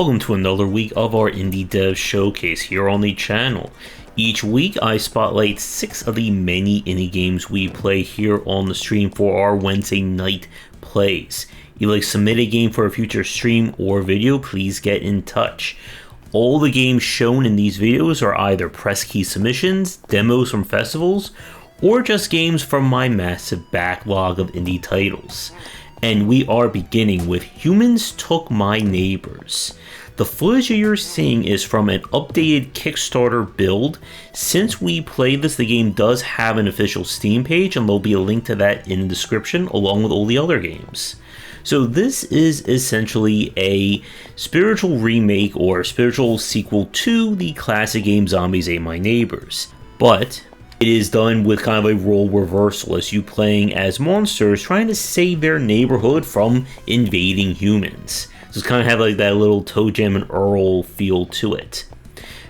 Welcome to another week of our Indie Dev Showcase here on the channel. Each week I spotlight 6 of the many indie games we play here on the stream for our Wednesday night plays. If you'd like to submit a game for a future stream or video, please get in touch. All the games shown in these videos are either press key submissions, demos from festivals, or just games from my massive backlog of indie titles. And we are beginning with Humans Took My Neighbors. The footage you're seeing is from an updated Kickstarter build. Since we played this, the game does have an official Steam page, and there'll be a link to that in the description along with all the other games. So this is essentially a spiritual remake or spiritual sequel to the classic game Zombies Ate My Neighbors. But it is done with kind of a role reversal, as you playing as monsters trying to save their neighborhood from invading humans. So it's kind of have like that little Toe Jam and Earl feel to it.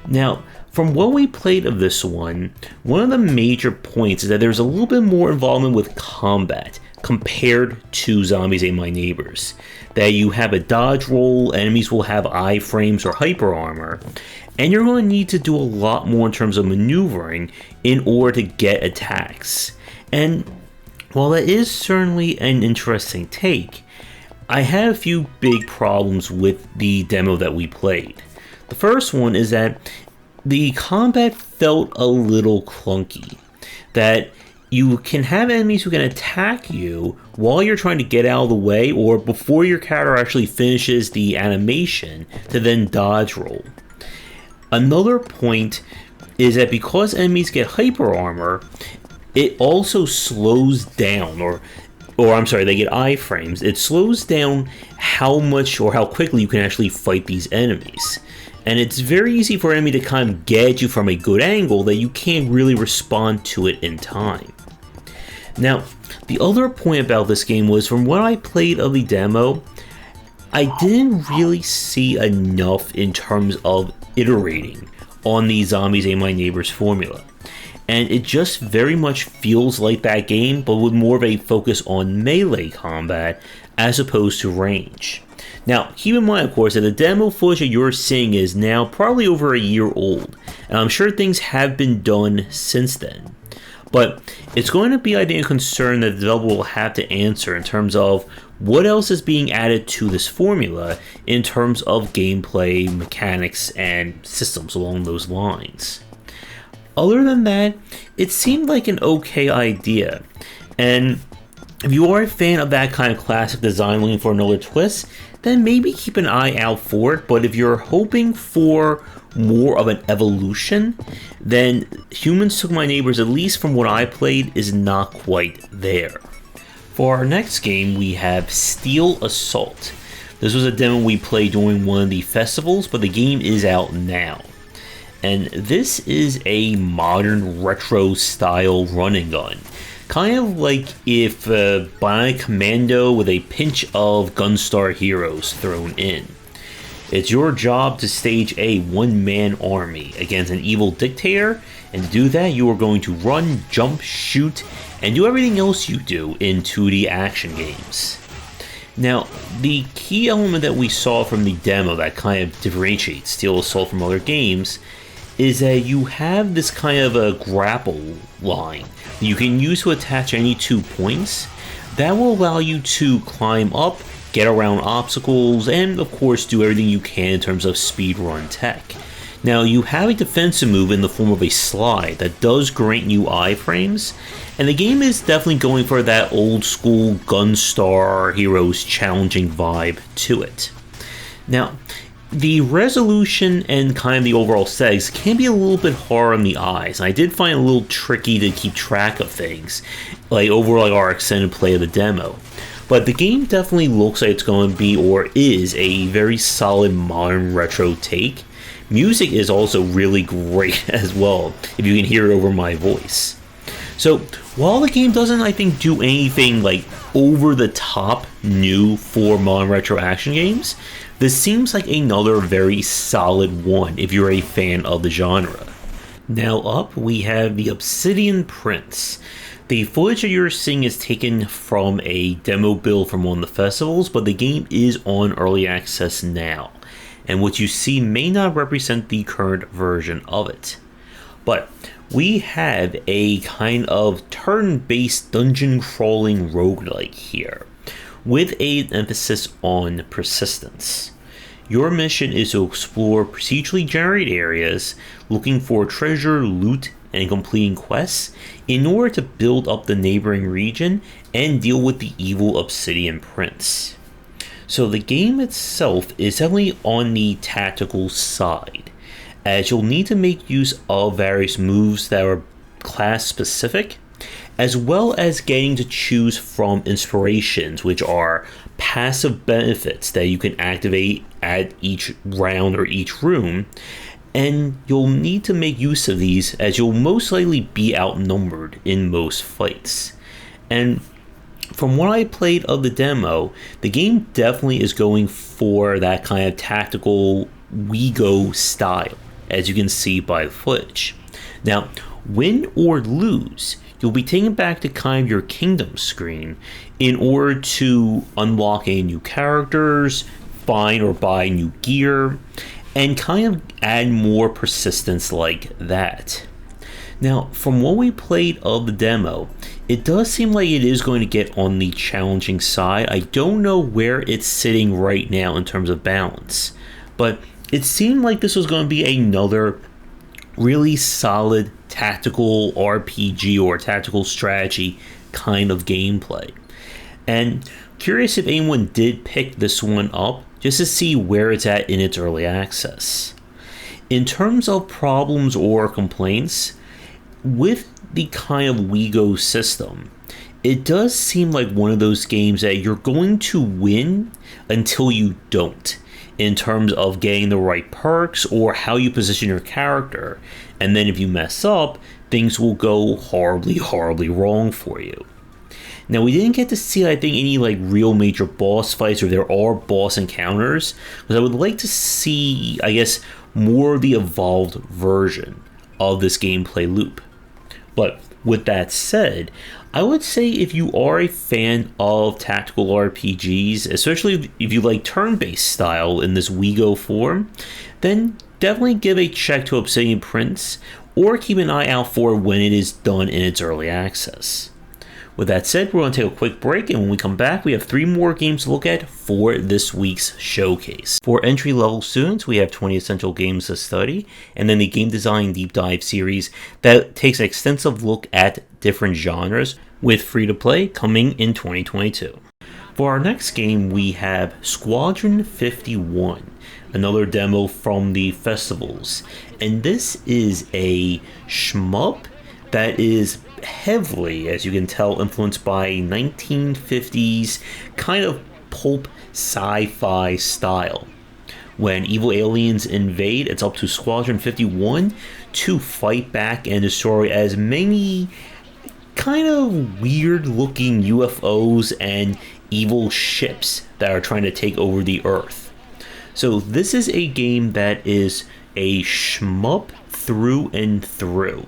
Now, from what we played of this one of the major points is that there's a little bit more involvement with combat compared to Zombies Ate My Neighbors. That you have a dodge roll, enemies will have iframes or hyper armor, and you're going to need to do a lot more in terms of maneuvering in order to get attacks. And while that is certainly an interesting take, I had a few big problems with the demo that we played. The first one is that the combat felt a little clunky. That you can have enemies who can attack you while you're trying to get out of the way or before your character actually finishes the animation to then dodge roll. Another point is that because enemies get hyper armor, it also slows down, or I'm sorry, they get iframes. It slows down how much or how quickly you can actually fight these enemies. And it's very easy for an enemy to kind of get at you from a good angle that you can't really respond to it in time. Now, the other point about this game was, from what I played of the demo, I didn't really see enough in terms of iterating on the Zombies Ate My Neighbors formula. And it just very much feels like that game, but with more of a focus on melee combat as opposed to range. Now, keep in mind, of course, that the demo footage that you're seeing is now probably over a year old, and I'm sure things have been done since then. But it's going to be, I think, a concern that the developer will have to answer in terms of what else is being added to this formula in terms of gameplay, mechanics, and systems along those lines. Other than that, it seemed like an okay idea. And if you are a fan of that kind of classic design looking for another twist, then maybe keep an eye out for it. But if you're hoping for more of an evolution, then Humans Took My Neighbors, at least from what I played, is not quite there. For our next game, we have Steel Assault. This was a demo we played during one of the festivals, but the game is out now. And this is a modern retro style run and gun. Kind of like if Bionic Commando with a pinch of Gunstar Heroes thrown in. It's your job to stage a one-man army against an evil dictator, and to do that you are going to run, jump, shoot, and do everything else you do in 2D action games. Now, the key element that we saw from the demo that kind of differentiates Steel Assault from other games is that you have this kind of a grapple line you can use to attach any 2 points. That will allow you to climb up, get around obstacles, and of course do everything you can in terms of speedrun tech. Now, you have a defensive move in the form of a slide that does grant you iframes, and the game is definitely going for that old school Gunstar Heroes challenging vibe to it. Now, the resolution and kind of the overall settings can be a little bit hard on the eyes, and I did find it a little tricky to keep track of things, like over like our extended play of the demo. But the game definitely looks like it's going to be, or is, a very solid modern retro take. Music is also really great as well, if you can hear it over my voice. So, while the game doesn't, I think, do anything like over the top new for modern retro action games, this seems like another very solid one if you're a fan of the genre. Now up, we have the Obsidian Prince. The footage that you're seeing is taken from a demo build from one of the festivals, but the game is on early access now. and what you see may not represent the current version of it. But we have a kind of turn-based dungeon crawling roguelike here, with an emphasis on persistence. Your mission is to explore procedurally generated areas, looking for treasure, loot, and completing quests in order to build up the neighboring region and deal with the evil Obsidian Prince. So the game itself is definitely on the tactical side, as you'll need to make use of various moves that are class specific, as well as getting to choose from inspirations, which are passive benefits that you can activate at each round or each room, and you'll need to make use of these as you'll most likely be outnumbered in most fights. And from what I played of the demo, the game definitely is going for that kind of tactical WeGo style, as you can see by the footage. Now, win or lose, you'll be taken back to kind of your kingdom screen in order to unlock any new characters, find or buy new gear, and kind of add more persistence like that. Now, from what we played of the demo, it does seem like it is going to get on the challenging side. I don't know where it's sitting right now in terms of balance, but it seemed like this was going to be another really solid tactical RPG or tactical strategy kind of gameplay. And curious if anyone did pick this one up just to see where it's at in its early access. In terms of problems or complaints, with the kind of WeGo system, it does seem like one of those games that you're going to win until you don't, in terms of getting the right perks or how you position your character. And then if you mess up, things will go horribly wrong for you. Now, we didn't get to see, I think, any like real major boss fights, or there are boss encounters, because I would like to see, I guess, more of the evolved version of this gameplay loop. But with that said, I would say if you are a fan of tactical RPGs, especially if you like turn-based style in this WeGo form, then definitely give a check to Obsidian Prince, or keep an eye out for when it is done in its early access. With that said, we're going to take a quick break, and when we come back, we have 3 more games to look at for this week's showcase. For entry-level students, we have 20 essential games to study, and then the Game Design Deep Dive series that takes an extensive look at different genres, with free-to-play coming in 2022. For our next game, we have Squadron 51, another demo from the festivals, and this is a shmup that is heavily, as you can tell, influenced by 1950s kind of pulp sci-fi style. When evil aliens invade, it's up to Squadron 51 to fight back and destroy as many kind of weird looking UFOs and evil ships that are trying to take over the Earth. So this is a game that is a shmup through and through,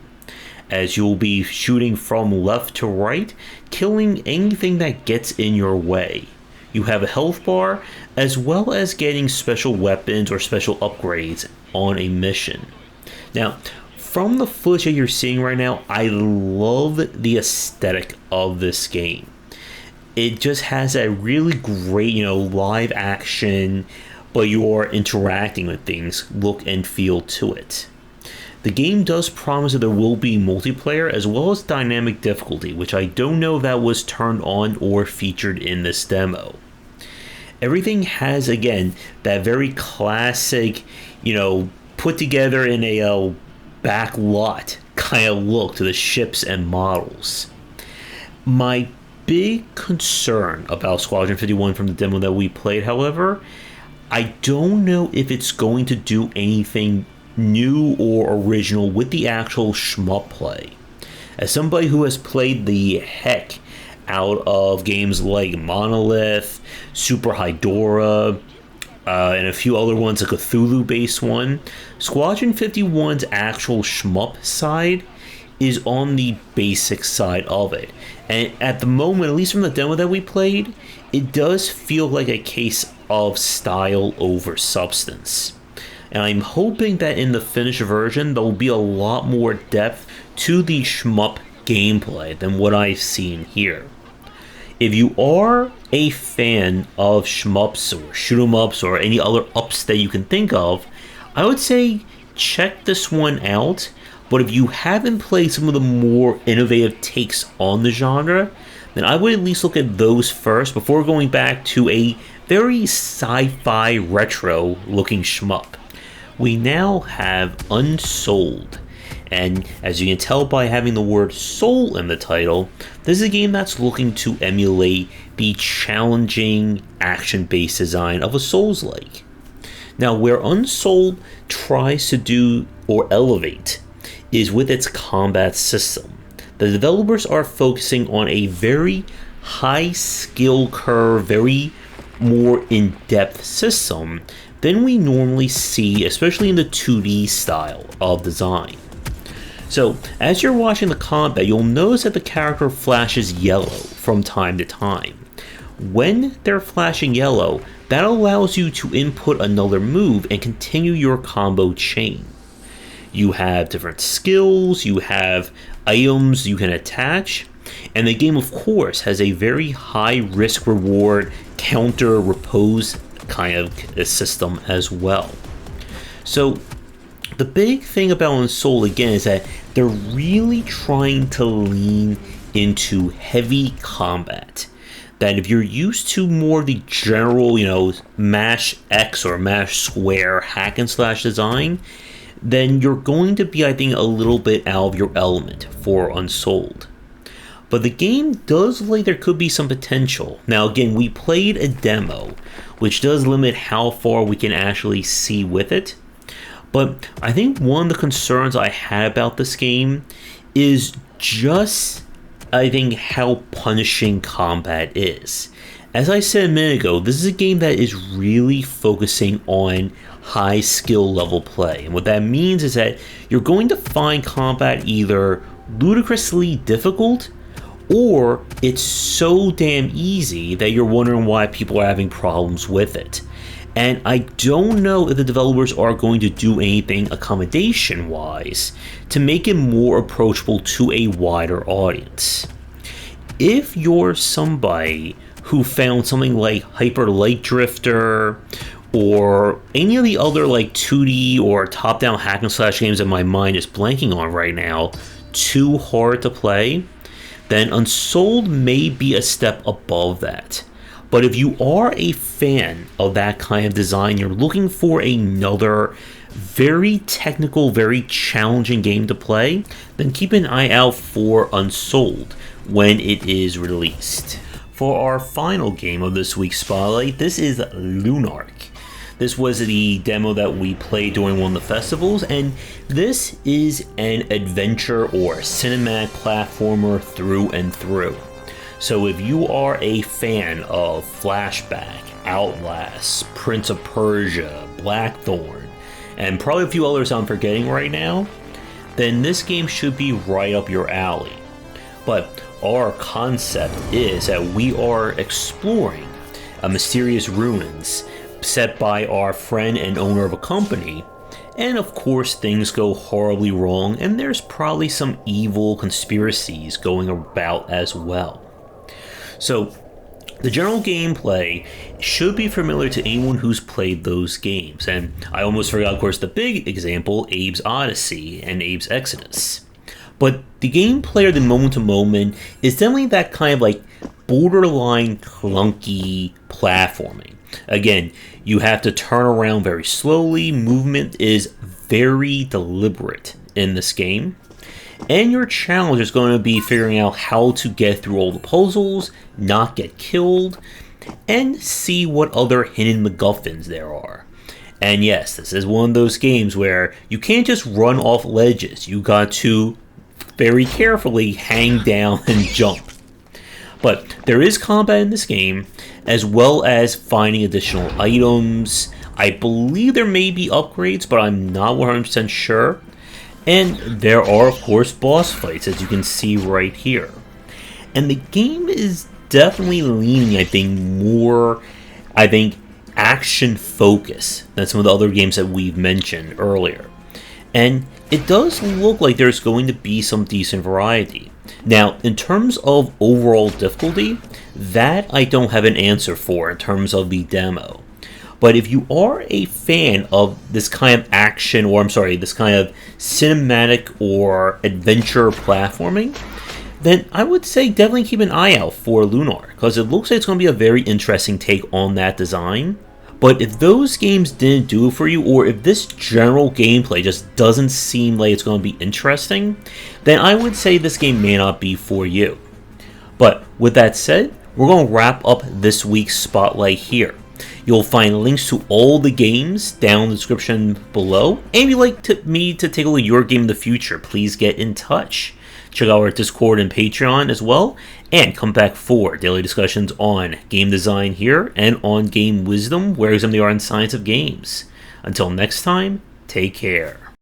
as you'll be shooting from left to right, killing anything that gets in your way. You have a health bar, as well as getting special weapons or special upgrades on a mission. Now, from the footage that you're seeing right now, I love the aesthetic of this game. It just has a really great, live action, but you're interacting with things, look and feel to it. The game does promise that there will be multiplayer as well as dynamic difficulty, which I don't know if that was turned on or featured in this demo. Everything has, again, that very classic, put together in a back lot kind of look to the ships and models. My big concern about Squadron 51 from the demo that we played, however, I don't know if it's going to do anything new or original with the actual shmup play. As somebody who has played the heck out of games like Monolith, Super Hydora, and a few other ones, a Cthulhu-based one, Squadron 51's actual shmup side is on the basic side of it. And at the moment, at least from the demo that we played, it does feel like a case of style over substance. And I'm hoping that in the finished version, there will be a lot more depth to the shmup gameplay than what I've seen here. If you are a fan of shmups or shoot 'em ups or any other ups that you can think of, I would say check this one out. But if you haven't played some of the more innovative takes on the genre, then I would at least look at those first before going back to a very sci-fi retro looking shmup. We now have Unsouled, and as you can tell by having the word soul in the title, this is a game that's looking to emulate the challenging action-based design of a Souls-like. Now, where Unsouled tries to do or elevate is with its combat system. The developers are focusing on a very high skill curve, very more in-depth system than we normally see, especially in the 2D style of design. So, as you're watching the combat, you'll notice that the character flashes yellow from time to time. When they're flashing yellow, that allows you to input another move and continue your combo chain. You have different skills, you have items you can attach, and the game, of course, has a very high risk-reward counter repose kind of system as well. So the big thing about Unsouled again is that they're really trying to lean into heavy combat. That if you're used to more the general, mash X or mash square hack and slash design, then you're going to be, I think, a little bit out of your element for Unsouled. But the game does look like there could be some potential. Now again, we played a demo, which does limit how far we can actually see with it. But I think one of the concerns I had about this game is just, I think, how punishing combat is. As I said a minute ago, this is a game that is really focusing on high skill level play. And what that means is that you're going to find combat either ludicrously difficult or it's so damn easy that you're wondering why people are having problems with it. And I don't know if the developers are going to do anything accommodation-wise to make it more approachable to a wider audience. If you're somebody who found something like Hyper Light Drifter or any of the other 2D or top-down hack and slash games that my mind is blanking on right now too hard to play, then Unsouled may be a step above that. But if you are a fan of that kind of design, you're looking for another very technical, very challenging game to play, then keep an eye out for Unsouled when it is released. For our final game of this week's Spotlight, this is Lunark. This was the demo that we played during one of the festivals, and this is an adventure or cinematic platformer through and through. So if you are a fan of Flashback, Outlast, Prince of Persia, Blackthorn, and probably a few others I'm forgetting right now, then this game should be right up your alley. But our concept is that we are exploring a mysterious ruins set by our friend and owner of a company, and of course things go horribly wrong and there's probably some evil conspiracies going about as well. So the general gameplay should be familiar to anyone who's played those games, and I almost forgot, of course, the big example, Abe's Odyssey and Abe's Exodus. But the gameplay or the moment-to-moment is definitely that kind of borderline clunky platforming. Again, you have to turn around very slowly, movement is very deliberate in this game, and your challenge is going to be figuring out how to get through all the puzzles, not get killed, and see what other hidden MacGuffins there are. And yes, this is one of those games where you can't just run off ledges, you got to very carefully hang down and jump. But there is combat in this game, as well as finding additional items. I believe there may be upgrades, but I'm not 100% sure. And there are, of course, boss fights, as you can see right here. And the game is definitely leaning, more, action focus than some of the other games that we've mentioned earlier. And it does look like there's going to be some decent variety. Now, in terms of overall difficulty, that I don't have an answer for in terms of the demo. But if you are a fan of this kind of action, or this kind of cinematic or adventure platforming, then I would say definitely keep an eye out for Lunark, because it looks like it's going to be a very interesting take on that design. But if those games didn't do it for you, or if this general gameplay just doesn't seem like it's going to be interesting, then I would say this game may not be for you. But with that said, we're going to wrap up this week's Spotlight here. You'll find links to all the games down in the description below. And if you'd like me to take a look at your game in the future, please get in touch. Check out our Discord and Patreon as well, and come back for daily discussions on game design here and on game wisdom, where examine the art and science of games. Until next time, take care.